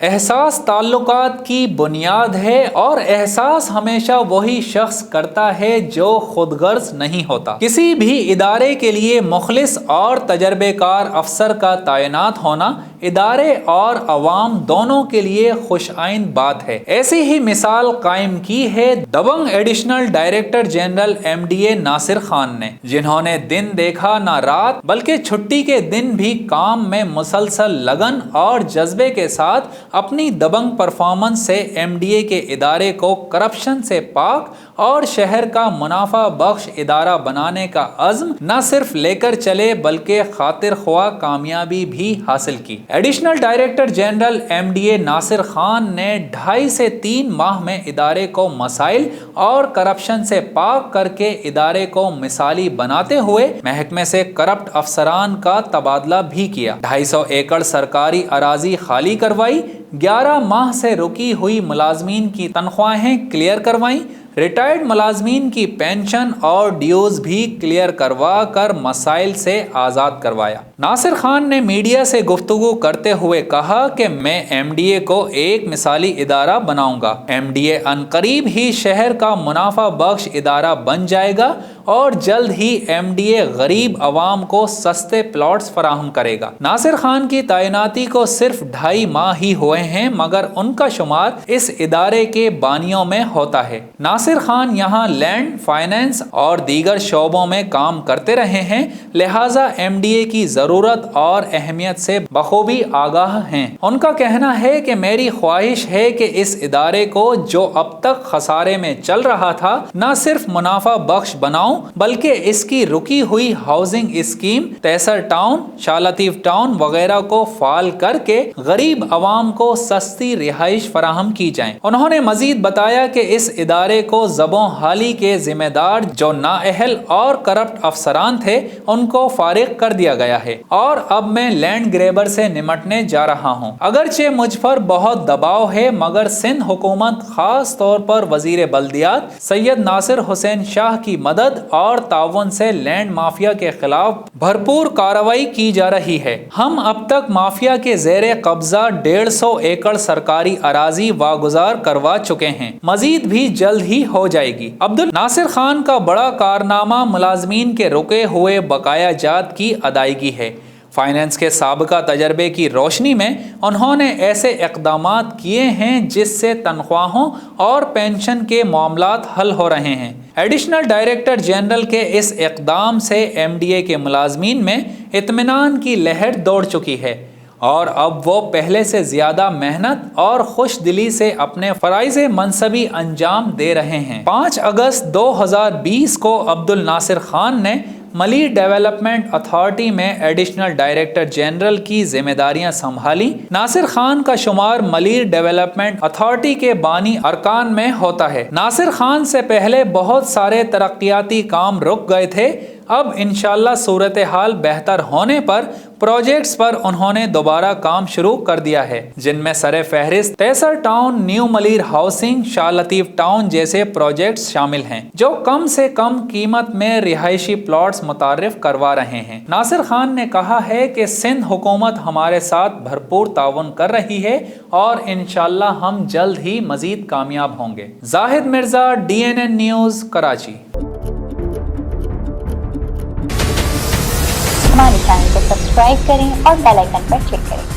احساس تعلقات کی بنیاد ہے اور احساس ہمیشہ وہی شخص کرتا ہے جو خود غرض نہیں ہوتا۔ کسی بھی ادارے کے لیے مخلص اور تجربے کار افسر کا تعینات ہونا ادارے اور عوام دونوں کے لیے خوش آئند بات ہے۔ ایسی ہی مثال قائم کی ہے دبنگ additional director general MDA Nasir Khan نے، جنہوں نے دن دیکھا نہ رات بلکہ چھٹی کے دن بھی کام میں مسلسل لگن اور جذبے کے ساتھ اپنی دبنگ پرفارمنس سے MDA کے ادارے کو کرپشن سے پاک اور شہر کا منافع بخش ادارہ بنانے کا عزم نہ صرف لے کر چلے بلکہ خاطر خواہ کامیابی بھی حاصل کی۔ Additional director general MDA Nasir Khan نے 2.5 سے 3 ماہ میں ادارے کو مسائل اور کرپشن سے پاک کر کے ادارے کو مثالی بناتے ہوئے محکمے سے کرپٹ افسران کا تبادلہ بھی کیا۔ 250 ایکڑ سرکاری اراضی خالی کروائی، 11 ماہ سے رکی ہوئی ملازمین کی تنخواہیں کلیئر کروائیں، ریٹائرڈ ملازمین کی پینشن اور ڈیوز بھی کلیئر کروا کر مسائل سے آزاد کروایا۔ ناصر خان نے میڈیا سے گفتگو کرتے ہوئے کہا کہ میں MDA کو ایک مثالی ادارہ بناؤں گا۔ MDA عنقریب ہی شہر کا منافع بخش ادارہ بن جائے گا اور جلد ہی MDA غریب عوام کو سستے پلاٹس فراہم کرے گا۔ ناصر خان کی تعیناتی کو صرف 2.5 ماہ ہی ہوئے ہیں مگر ان کا شمار اس ادارے کے بانیوں میں ہوتا ہے۔ ناصر خان یہاں لینڈ، فائنینس اور دیگر شعبوں میں کام کرتے رہے ہیں، لہٰذا MDA کی ضرورت اور اہمیت سے بخوبی آگاہ ہیں۔ ان کا کہنا ہے کہ میری خواہش ہے کہ اس ادارے کو جو اب تک خسارے میں چل رہا تھا نہ صرف منافع بخش بناؤں بلکہ اس کی رکی ہوئی ہاؤسنگ اسکیم تیسر ٹاؤن، شاہ لطیف ٹاؤن وغیرہ کو فعال کر کے غریب عوام کو سستی رہائش فراہم کی جائیں۔ انہوں نے مزید بتایا کہ اس ادارے کو زبوں حالی کے ذمہ دار جو نااہل اور کرپٹ افسران تھے ان کو فارغ کر دیا گیا ہے اور اب میں لینڈ گریبر سے نمٹنے جا رہا ہوں۔ اگرچہ مجھ پر بہت دباؤ ہے مگر سندھ حکومت خاص طور پر وزیر بلدیات سید ناصر حسین شاہ کی مدد اور تعاون سے لینڈ مافیا کے خلاف بھرپور کارروائی کی جا رہی ہے۔ ہم اب تک مافیا کے زیر قبضہ 150 ایکڑ سرکاری اراضی واگزار کروا چکے ہیں، مزید بھی جلد ہی ہو جائے گی۔ عبدالناصر خان کا بڑا کارنامہ ملازمین کے رکے ہوئے بقایا جات کی ادائیگی ہے۔ فائنینس کے سابقہ تجربے کی روشنی میں انہوں نے ایسے اقدامات کیے ہیں جس سے تنخواہوں اور پینشن کے معاملات حل ہو رہے ہیں۔ ایڈیشنل ڈائریکٹر جنرل کے اس اقدام سے MDA کے ملازمین میں اطمینان کی لہر دوڑ چکی ہے اور اب وہ پہلے سے زیادہ محنت اور خوش دلی سے اپنے فرائض منصبی انجام دے رہے ہیں۔ 5 اگست 2020 کو عبدالناصر خان نے ملیر ڈیولپمنٹ اتھارٹی میں ایڈیشنل ڈائریکٹر جنرل کی ذمہ داریاں سنبھالی۔ ناصر خان کا شمار ملیر ڈیولپمنٹ اتھارٹی کے بانی ارکان میں ہوتا ہے۔ ناصر خان سے پہلے بہت سارے ترقیاتی کام رک گئے تھے، اب انشاءاللہ صورتحال بہتر ہونے پر پروجیکٹس پر انہوں نے دوبارہ کام شروع کر دیا ہے، جن میں سر فہرست تیسر ٹاؤن، نیو ملیر ہاؤسنگ، شاہ لطیف ٹاؤن جیسے پروجیکٹس شامل ہیں جو کم سے کم قیمت میں رہائشی پلاٹس متعارف کروا رہے ہیں۔ ناصر خان نے کہا ہے کہ سندھ حکومت ہمارے ساتھ بھرپور تعاون کر رہی ہے اور انشاءاللہ ہم جلد ہی مزید کامیاب ہوں گے۔ زاہد مرزا، DNN نیوز، کراچی۔ ہمارے چینل کو سبسکرائب کریں اور بیل آئیکن پر کلک کریں۔